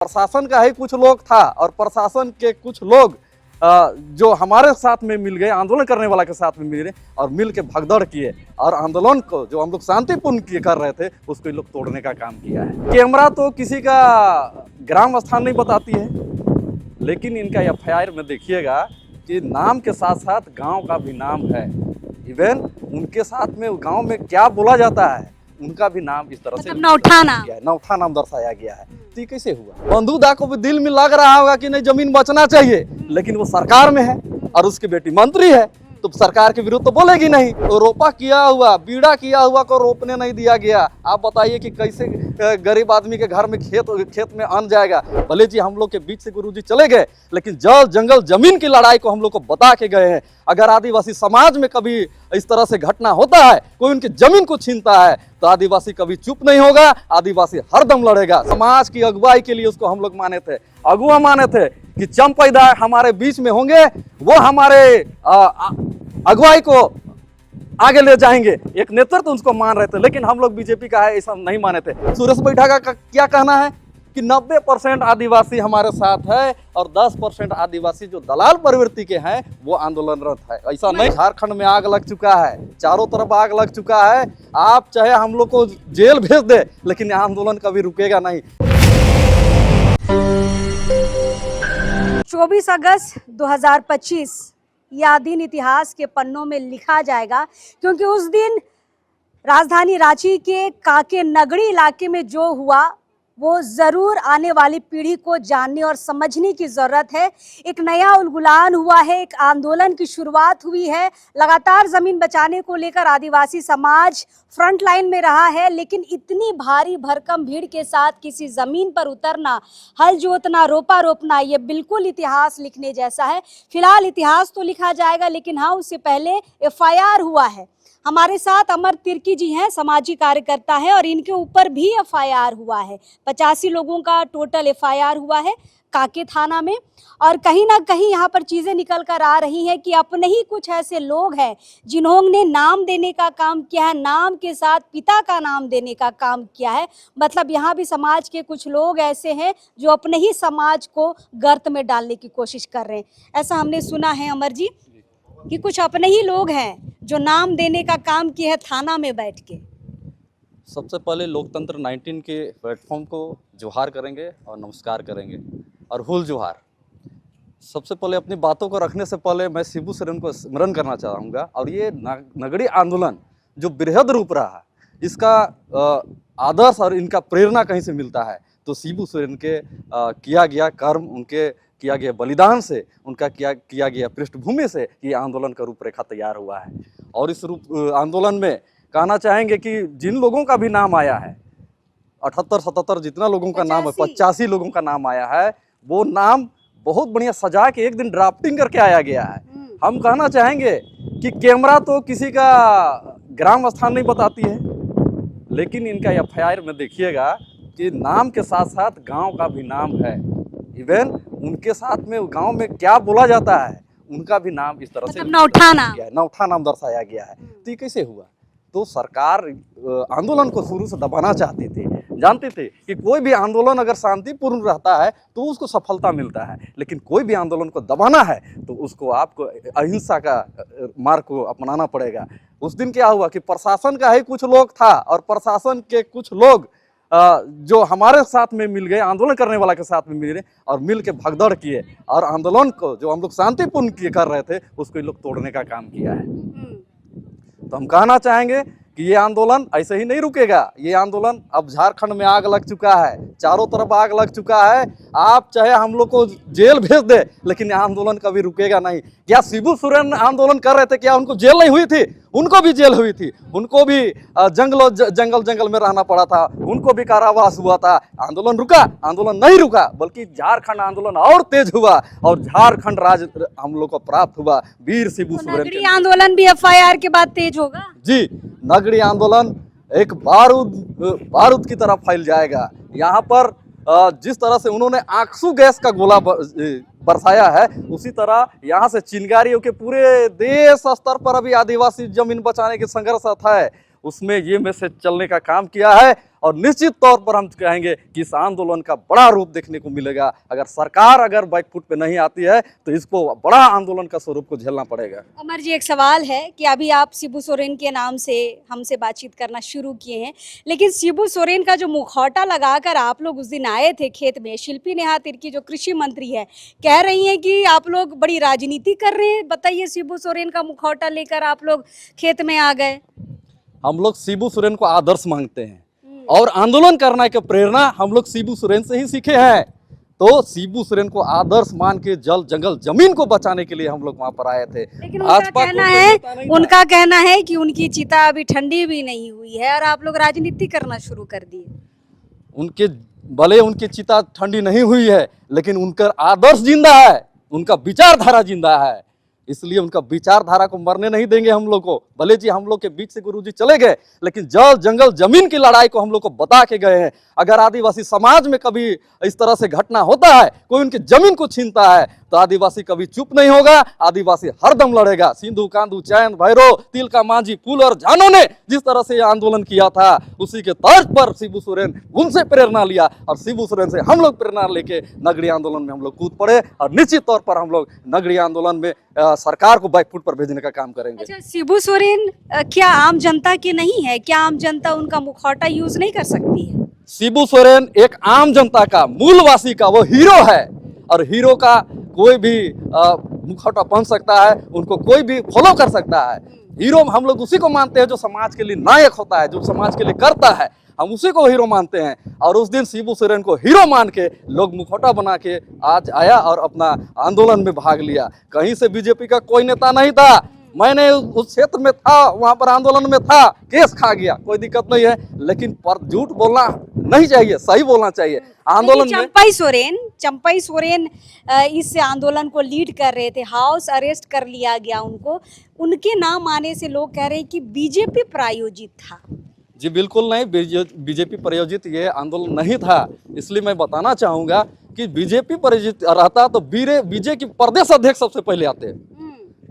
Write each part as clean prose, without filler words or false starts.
प्रशासन का ही कुछ लोग था और प्रशासन के कुछ लोग जो हमारे साथ में मिल गए, आंदोलन करने वाला के साथ में मिल गए और मिल के भगदड़ किए और आंदोलन को जो हम लोग शांतिपूर्ण कर रहे थे उसको लोग तोड़ने का काम किया है। कैमरा तो किसी का ग्राम स्थान नहीं बताती है, लेकिन इनका एफआईआर में देखिएगा कि नाम के साथ साथ गांव का भी नाम है। इवन उनके साथ में गांव में क्या बोला जाता है उनका भी नाम इस तरह से नौठा नाम दर्शाया गया है। तो कैसे हुआ? बंधुदा को भी दिल में लग रहा होगा कि नहीं जमीन बचना चाहिए, लेकिन वो सरकार में है और उसकी बेटी मंत्री है तो सरकार के विरुद्ध तो बोलेगी नहीं। तो रोपा किया हुआ, बीड़ा किया हुआ को रोपने नहीं दिया गया। आप बताइए कि कैसे गरीब आदमी के घर में खेत में अन्न जाएगा। भले जी हम लोग के बीच से गुरुजी चले गए, लेकिन जल जंगल जमीन की लड़ाई को हम लोग को बता के गए हैं। अगर आदिवासी समाज में कभी इस तरह से घटना होता है, कोई उनकी जमीन को छीनता है, तो आदिवासी कभी चुप नहीं होगा, आदिवासी हरदम लड़ेगा। समाज की अगुवाई के लिए उसको हम लोग माने थे, अगुआ माने थे कि चंपैदा हमारे बीच में होंगे, वो हमारे अगुवाई को आगे ले जाएंगे। एक नेतृत्व उसको मान रहे थे, लेकिन हम लोग बीजेपी का है ऐसा नहीं माने थे। सुरेश बैठा का क्या कहना है कि 90% आदिवासी हमारे साथ है और 10% आदिवासी जो दलाल प्रवृत्ति के हैं वो आंदोलनरत है। ऐसा नहीं, झारखंड में आग लग चुका है, चारों तरफ आग लग चुका है। आप चाहे हम लोग को जेल भेज दे, लेकिन आंदोलन कभी रुकेगा नहीं। 24 अगस्त 2025 यह दिन इतिहास के पन्नों में लिखा जाएगा, क्योंकि उस दिन राजधानी रांची के काके नगरी इलाके में जो हुआ वो ज़रूर आने वाली पीढ़ी को जानने और समझने की ज़रूरत है। एक नया उलगुलान हुआ है, एक आंदोलन की शुरुआत हुई है। लगातार ज़मीन बचाने को लेकर आदिवासी समाज फ्रंट लाइन में रहा है, लेकिन इतनी भारी भरकम भीड़ के साथ किसी ज़मीन पर उतरना, हल जोतना, रोपा रोपना, ये बिल्कुल इतिहास लिखने जैसा है। फिलहाल इतिहास तो लिखा जाएगा, लेकिन हाँ, उससे पहले एफआईआर हुआ है। हमारे साथ अमर तिर्की जी हैं, सामाजिक कार्यकर्ता हैं, और इनके ऊपर भी एफआईआर हुआ है। 85 लोगों का टोटल एफआईआर हुआ है काके थाना में। और कहीं ना कहीं यहाँ पर चीज़ें निकल कर आ रही हैं कि अपने ही कुछ ऐसे लोग हैं जिन्होंने नाम देने का काम किया है, नाम के साथ पिता का नाम देने का काम किया है। मतलब यहाँ भी समाज के कुछ लोग ऐसे हैं जो अपने ही समाज को गर्त में डालने की कोशिश कर रहे हैं। ऐसा हमने सुना है अमर जी कि कुछ अपने ही लोग हैं जो नाम देने का काम किया है थाना में बैठ के। सबसे पहले लोकतंत्र 19 के प्लेटफॉर्म को जोहार करेंगे और नमस्कार करेंगे और हुल जोहार। सबसे पहले अपनी बातों को रखने से पहले मैं शिबू सोरेन को स्मरण करना चाहूँगा। और ये नगड़ी आंदोलन जो बृहद रूप रहा, इसका आदर्श और इनका प्रेरणा कहीं से मिलता है तो शिबू सोरेन के किया गया कर्म, उनके किया गया बलिदान से, उनका किया गया पृष्ठभूमि से ये आंदोलन का रूपरेखा तैयार हुआ है। और इस आंदोलन में कहना चाहेंगे कि जिन लोगों का भी नाम आया है, 78-77 जितना लोगों का नाम है, 85 लोगों का नाम आया है, वो नाम बहुत बढ़िया सजा के एक दिन ड्राफ्टिंग करके आया गया है। हम कहना चाहेंगे कि कैमरा तो किसी का ग्राम स्थान नहीं बताती है, लेकिन इनका एफआईआर में देखिएगा कि नाम के साथ साथ गाँव का भी नाम है। इवन उनके साथ में गांव में क्या बोला जाता है उनका भी नाम इस तरह से नौठा नाम दर्शाया गया है। तो ये कैसे हुआ? तो सरकार आंदोलन को शुरू से दबाना चाहती थी, जानते थे कि कोई भी आंदोलन अगर शांतिपूर्ण रहता है तो उसको सफलता मिलता है, लेकिन कोई भी आंदोलन को दबाना है तो उसको आपको अहिंसा का मार्ग को अपनाना पड़ेगा। उस दिन क्या हुआ कि प्रशासन का ही कुछ लोग था और प्रशासन के कुछ लोग जो हमारे साथ में मिल गए, आंदोलन करने वाला के साथ में मिल गए और मिल के भगदड़ किए और आंदोलन को जो हम लोग शांतिपूर्ण कर रहे थे उसको लोग तोड़ने का काम किया है। तो हम कहना चाहेंगे कि ये आंदोलन ऐसे ही नहीं रुकेगा। ये आंदोलन अब झारखंड में आग लग चुका है, चारों तरफ आग लग चुका है। आप चाहे हम लोग को जेल भेज दे, लेकिन आंदोलन कभी रुकेगा नहीं। क्या शिबू सोरेन आंदोलन कर रहे थे, क्या उनको जेल नहीं हुई थी? उनको भी जेल हुई थी, उनको भी जंगल में रहना पड़ा था, उनको भी कारावास हुआ था। आंदोलन रुका? आंदोलन नहीं रुका, बल्कि झारखंड आंदोलन और तेज हुआ और झारखंड राज्य हम लोग को प्राप्त हुआ वीर शिबू सोरेन। नगड़ी आंदोलन भी एफआईआर के बाद तेज होगा जी। नगड़ी आंदोलन एक बारूद की तरह फैल जाएगा। यहाँ पर जिस तरह से उन्होंने आक्सू गैस का गोला बरसाया है, उसी तरह यहाँ से चिंगारियों के पूरे देश स्तर पर अभी आदिवासी जमीन बचाने के संघर्ष है, उसमें ये मैसेज चलने का काम किया है। और निश्चित तौर पर हम कहेंगे कि इस आंदोलन का बड़ा रूप देखने को मिलेगा। अगर सरकार अगर बैकफुट पे नहीं आती है तो इसको बड़ा आंदोलन का स्वरूप को झेलना पड़ेगा। अमर जी, एक सवाल है कि अभी आप शिबू सोरेन के नाम से हमसे बातचीत करना शुरू किए हैं, लेकिन शिबू सोरेन का जो मुखौटा लगाकर आप लोग उस दिन आए थे खेत में, शिल्पी नेहा तिर्की जो कृषि मंत्री है कह रही हैं कि आप लोग बड़ी राजनीति कर रहे हैं। बताइए, शिबू सोरेन का मुखौटा लेकर आप लोग खेत में आ गए। हम लोग शिबू सोरेन को आदर्श मांगते हैं और आंदोलन करने की प्रेरणा हम लोग शिबू सोरेन से ही सीखे हैं। तो शिबू सोरेन को आदर्श मान के जल जंगल जमीन को बचाने के लिए हम लोग वहां पर आए थे। लेकिन उनका कहना है कि उनकी चिता अभी ठंडी भी नहीं हुई है और आप लोग राजनीति करना शुरू कर दिए। उनके भले उनकी चिता ठंडी नहीं हुई है, लेकिन उनका आदर्श जिंदा है, उनका विचारधारा जिंदा है, इसलिए उनका विचारधारा को मरने नहीं देंगे हम लोग को। भले जी हम लोग के बीच से गुरुजी चले गए, लेकिन जल जंगल जमीन की लड़ाई को हम लोग को बता के गए हैं। अगर आदिवासी समाज में कभी इस तरह से घटना होता है, कोई उनकी जमीन को छीनता है, तो आदिवासी कभी चुप नहीं होगा, आदिवासी हरदम लड़ेगा। सिंधु कांदू चैन भैरो तिलका मांझी फूल और जानों ने जिस तरह से आंदोलन किया था, उसी के तर्ज पर शिबू सोरेन उनसे प्रेरणा लिया और शिबू सोरेन से हम लोग प्रेरणा लेके नगरी आंदोलन में हम लोग कूद पड़े और निश्चित तौर पर हम लोग नगरी आंदोलन में सरकार को बैकफुट पर भेजने का काम करेंगे। अच्छा, शिबू सोरेन क्या आम जनता के नहीं है? क्या आम जनता उनका मुखौटा यूज नहीं कर सकती है? शिबू सोरेन एक आम जनता का, मूलवासी का वो हीरो है और हीरो का कोई भी मुखौटा पहन सकता है, उनको कोई भी फॉलो कर सकता है। हीरो हम लोग उसी को मानते हैं जो समाज के लिए नायक होता है, जो समाज के लिए करता है, हम उसी को हीरो मानते हैं। और उस दिन शिबू सोरेन को हीरो मान के लोग मुखौटा बना के आज आया और अपना आंदोलन में भाग लिया। कहीं से बीजेपी का कोई नेता नहीं था, मैंने उस क्षेत्र में था, वहां पर आंदोलन में था, केस खा गया, कोई दिक्कत नहीं है, लेकिन पर झूठ बोलना नहीं चाहिए, सही बोलना चाहिए। आंदोलन में चंपई सोरेन इस आंदोलन को लीड कर रहे थे, हाउस अरेस्ट कर लिया गया उनको। उनके नाम आने से लोग कह रहे हैं कि बीजेपी प्रायोजित था। जी बिल्कुल नहीं, बीजेपी प्रायोजित ये आंदोलन नहीं था। इसलिए मैं बताना चाहूंगा कि बीजेपी प्रायोजित रहता तो बीजेपी प्रदेश अध्यक्ष सबसे पहले आते,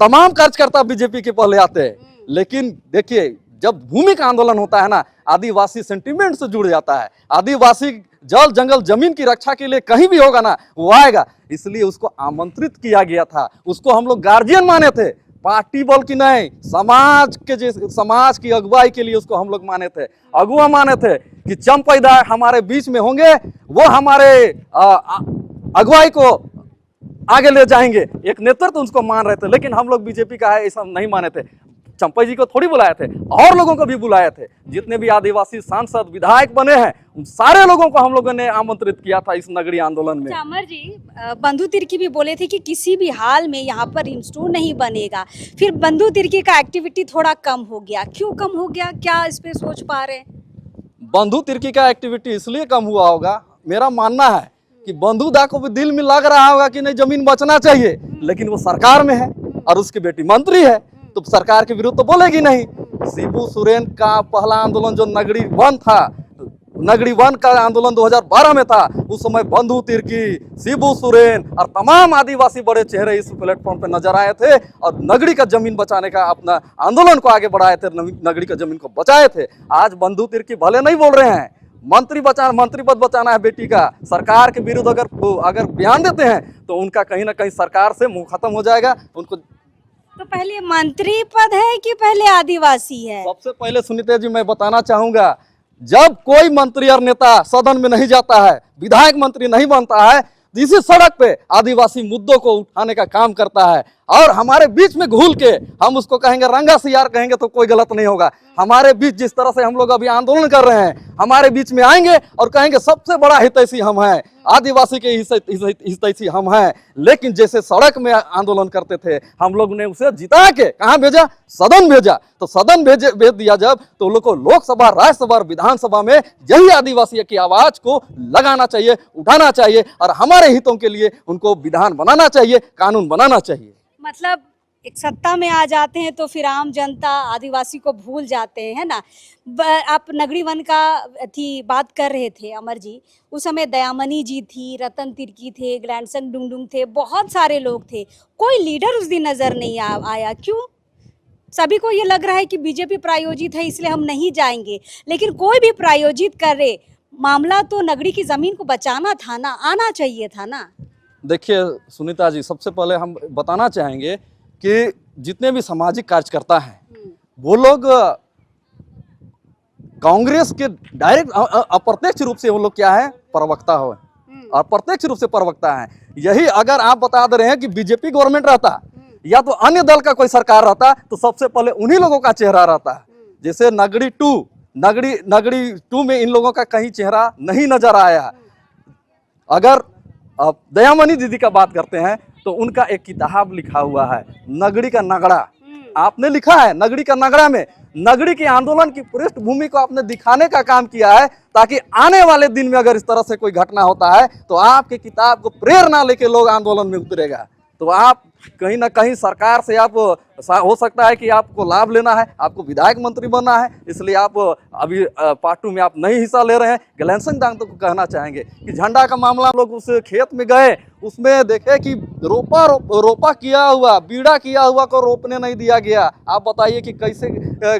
तमाम कार्यकर्ता बीजेपी के पहले आते हैं। लेकिन देखिए, जब भूमि का आंदोलन होता है ना, आदिवासी सेंटिमेंट से जुड़ जाता है। आदिवासी जल जंगल जमीन की रक्षा के लिए कहीं भी होगा ना, वो आएगा। इसलिए उसको आमंत्रित किया गया था, उसको हम लोग गार्जियन माने थे, पार्टी बल की नहीं, समाज की अगुवाई के लिए उसको हम लोग माने थे, अगुआ माने थे कि चंपईदा हमारे बीच में होंगे, वो हमारे अगुवाई को आगे ले जाएंगे। एक नेतृत्व उसको मान रहे थे, लेकिन हम लोग बीजेपी का है ऐसा नहीं माने थे। चंपई जी को थोड़ी बुलाए थे, और लोगों को भी बुलाए थे। जितने भी आदिवासी सांसद विधायक बने हैं, उन सारे लोगों को हम लोगों ने आमंत्रित किया था इस नगरी आंदोलन में। अमर जी, बंधु तिर्की भी बोले थे कि किसी भी हाल में यहाँ पर इंस्टू नहीं बनेगा। फिर बंधु तिर्की का एक्टिविटी थोड़ा कम हो गया, क्यों कम हो गया? क्या इस पे सोच पा रहे हैं? बंधु तिर्की का एक्टिविटी इसलिए कम हुआ होगा, मेरा मानना है कि बंधु दा को भी दिल में लग रहा होगा कि नहीं जमीन बचना चाहिए, लेकिन वो सरकार में है और उसकी बेटी मंत्री है, तो सरकार के विरुद्ध तो बोलेगी नहीं। शिबू सोरेन का पहला आंदोलन जो नगरी वन था, नगरी वन का आंदोलन 2012 में था, उस समय बंधु तिर्की, शिबू सोरेन और तमाम आदिवासी बड़े चेहरे इस प्लेटफॉर्म पे नजर आए थे और नगरी का जमीन बचाने का अपना आंदोलन को आगे बढ़ाए थे, नगरी का जमीन को बचाए थे। आज बंधु तिर्की भले नहीं बोल रहे हैं, मंत्री पद बचाना है बेटी का, सरकार के विरुद्ध अगर बयान देते हैं तो उनका कहीं ना कहीं सरकार से मुंह खत्म हो जाएगा। उनको तो पहले मंत्री पद है कि पहले आदिवासी है? सबसे पहले सुनीता जी मैं बताना चाहूंगा, जब कोई मंत्री और नेता सदन में नहीं जाता है, विधायक मंत्री नहीं बनता है, इसी सड़क पे आदिवासी मुद्दों को उठाने का काम करता है और हमारे बीच में घुल के हम उसको कहेंगे रंगा सियार कहेंगे तो कोई गलत नहीं होगा। हमारे बीच जिस तरह से हम लोग अभी आंदोलन कर रहे हैं, हमारे बीच में आएंगे और कहेंगे सबसे बड़ा हितैषी हम हैं, आदिवासी के हितैषी हम हैं। लेकिन जैसे सड़क में आंदोलन करते थे, हम लोग ने उसे जिता के कहाँ भेजा? सदन भेजा। तो सदन भेज दिया जब, तो लोग को लोकसभा, राज्यसभा, विधानसभा में यही आदिवासी की आवाज को लगाना चाहिए, उठाना चाहिए और हमारे हितों के लिए उनको विधान बनाना चाहिए, कानून बनाना चाहिए। मतलब एक सत्ता में आ जाते हैं तो फिर आम जनता आदिवासी को भूल जाते हैं, है ना? आप नगरी वन का बात कर रहे थे अमर जी, उस समय दयामनी जी थी, रतन तिर्की थे, ग्लैंडसन डुंगडुंग थे, बहुत सारे लोग थे, कोई लीडर उस दिन नजर नहीं आया, क्यों? सभी को ये लग रहा है कि बीजेपी प्रायोजित है इसलिए हम नहीं जाएंगे, लेकिन कोई भी प्रायोजित करे, मामला तो नगरी की जमीन को बचाना था ना, आना चाहिए था ना। देखिए सुनीता जी, सबसे पहले हम बताना चाहेंगे कि जितने भी सामाजिक कार्यकर्ता हैं वो लोग कांग्रेस के डायरेक्ट अप्रत्यक्ष रूप से वो लोग क्या है, प्रवक्ता हो, और प्रत्यक्ष रूप से प्रवक्ता हैं। यही अगर आप बता दे रहे हैं कि बीजेपी गवर्नमेंट रहता या तो अन्य दल का कोई सरकार रहता तो सबसे पहले उन्हीं लोगों का चेहरा रहता है। जैसे नगरी टू में इन लोगों का कहीं चेहरा नहीं नजर आया। अगर आप दयामणि दीदी का बात करते हैं तो उनका एक किताब लिखा हुआ है, नगरी का नगड़ा। आपने लिखा है नगरी का नगड़ा में नगरी के आंदोलन की पृष्ठभूमि को आपने दिखाने का काम किया है, ताकि आने वाले दिन में अगर इस तरह से कोई घटना होता है तो आपके किताब को प्रेरणा लेके लोग आंदोलन में उतरेगा। तो आप कहीं ना कहीं सरकार से आप हो सकता है कि आपको लाभ लेना है, आपको विधायक मंत्री बनना है, इसलिए आप अभी पार्ट 2 में आप नहीं हिस्सा ले रहे हैं। गलेंसन दांग तो कहना चाहेंगे कि झंडा का मामला लोग उस खेत में गए, उसमें देखे कि रोपा किया हुआ, बीड़ा किया हुआ को रोपने नहीं दिया गया। आप बताइए कि कैसे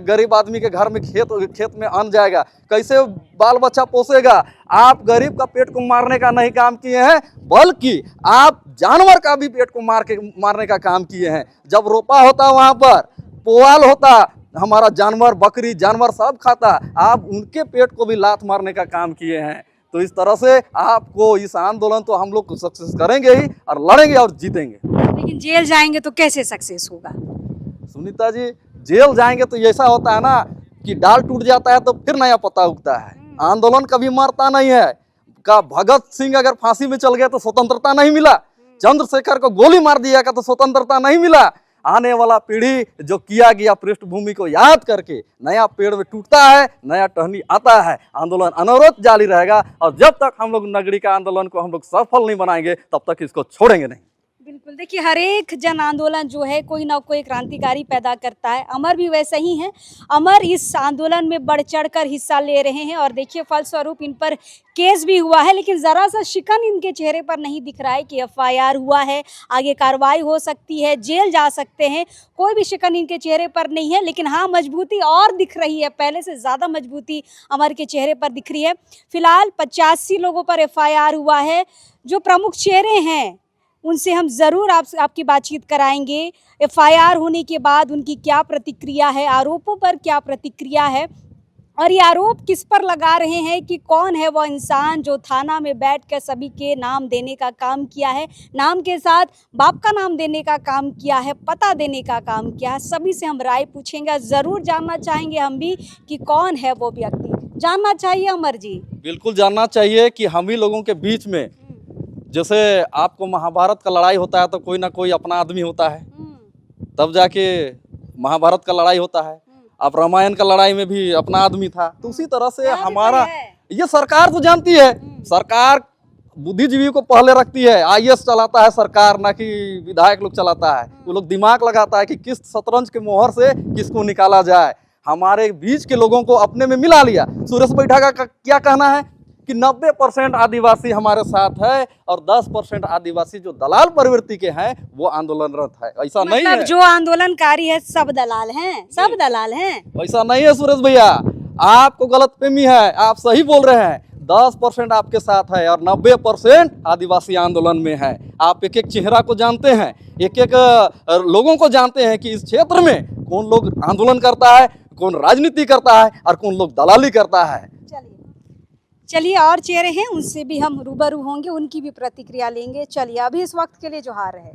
गरीब आदमी के घर में खेत में अन्न जाएगा, कैसे बाल बच्चा पोसेगा। आप गरीब का पेट को मारने का नहीं काम किए हैं, बल्कि आप जानवर का भी पेट को मारने का काम किए हैं। जब रोपा होता वहां पर पुआल होता, हमारा जानवर, बकरी जानवर सब खाता, आप उनके पेट को भी लात मारने का काम किए हैं। तो इस तरह से आपको इस आंदोलन तो हम लोग सक्सेस करेंगे ही और लड़ेंगे और जीतेंगे। लेकिन जेल जाएंगे तो कैसे सक्सेस होगा? सुनीता जी, जेल जाएंगे तो ऐसा होता है ना कि डाल टूट जाता है तो फिर नया पत्ता उगता है। आंदोलन कभी मरता नहीं है। का भगत सिंह अगर फांसी में चल गया तो स्वतंत्रता नहीं मिला, चंद्रशेखर को गोली मार दिया का तो स्वतंत्रता नहीं मिला। आने वाला पीढ़ी जो किया गया पृष्ठभूमि को याद करके नया पेड़ में टूटता है, नया टहनी आता है। आंदोलन अनवरत जारी रहेगा और जब तक हम लोग नगरी का आंदोलन को हम लोग सफल नहीं बनाएंगे तब तक इसको छोड़ेंगे नहीं। बिल्कुल, देखिए हर एक जन आंदोलन जो है कोई ना कोई क्रांतिकारी पैदा करता है। अमर भी वैसे ही हैं। अमर इस आंदोलन में बढ़ चढ़कर हिस्सा ले रहे हैं और देखिए फलस्वरूप इन पर केस भी हुआ है, लेकिन ज़रा सा शिकन इनके चेहरे पर नहीं दिख रहा है कि एफआईआर हुआ है, आगे कार्रवाई हो सकती है, जेल जा सकते हैं। कोई भी शिकन इनके चेहरे पर नहीं है, लेकिन हाँ मजबूती और दिख रही है, पहले से ज़्यादा मजबूती अमर के चेहरे पर दिख रही है। फिलहाल 85 लोगों पर एफआईआर हुआ है। जो प्रमुख चेहरे हैं उनसे हम ज़रूर आपकी बातचीत कराएंगे। एफआईआर होने के बाद उनकी क्या प्रतिक्रिया है, आरोपों पर क्या प्रतिक्रिया है, और ये आरोप किस पर लगा रहे हैं कि कौन है वो इंसान जो थाना में बैठकर सभी के नाम देने का काम किया है, नाम के साथ बाप का नाम देने का काम किया है, पता देने का काम किया है। सभी से हम राय पूछेंगे, ज़रूर जानना चाहेंगे हम भी कि कौन है वो व्यक्ति। जानना चाहिए अमर जी? बिल्कुल जानना चाहिए कि हम ही लोगों के बीच में, जैसे आपको महाभारत का लड़ाई होता है तो कोई ना कोई अपना आदमी होता है, तब जाके महाभारत का लड़ाई होता है। अब रामायण का लड़ाई में भी अपना आदमी था, तो उसी तरह से हमारा ये सरकार तो जानती है। सरकार बुद्धिजीवी को पहले रखती है, आईएएस चलाता है सरकार, ना कि विधायक लोग चलाता है। वो लोग दिमाग लगाता है कि किस शतरंज के मोहर से किसको निकाला जाए। हमारे बीच के लोगों को अपने में मिला लिया। सुरेश बैठा का क्या कहना है कि 90% आदिवासी हमारे साथ है और 10% आदिवासी जो दलाल प्रवृत्ति के हैं वो आंदोलनरत है। ऐसा नहीं है, जो आंदोलनकारी है सब दलाल हैं, सब दलाल हैं। ऐसा नहीं है सुरेश भैया, आपको गलतफहमी है, आप सही बोल रहे हैं। 10% आपके साथ है और 90% आदिवासी आंदोलन में है। आप एक एक चेहरा को जानते हैं, एक एक लोगों को जानते हैं कि इस क्षेत्र में कौन लोग आंदोलन करता है, कौन राजनीति करता है और कौन लोग दलाली करता है। चलिए और चेहरे हैं, उनसे भी हम रूबरू होंगे, उनकी भी प्रतिक्रिया लेंगे। चलिए अभी इस वक्त के लिए जोहार रहे।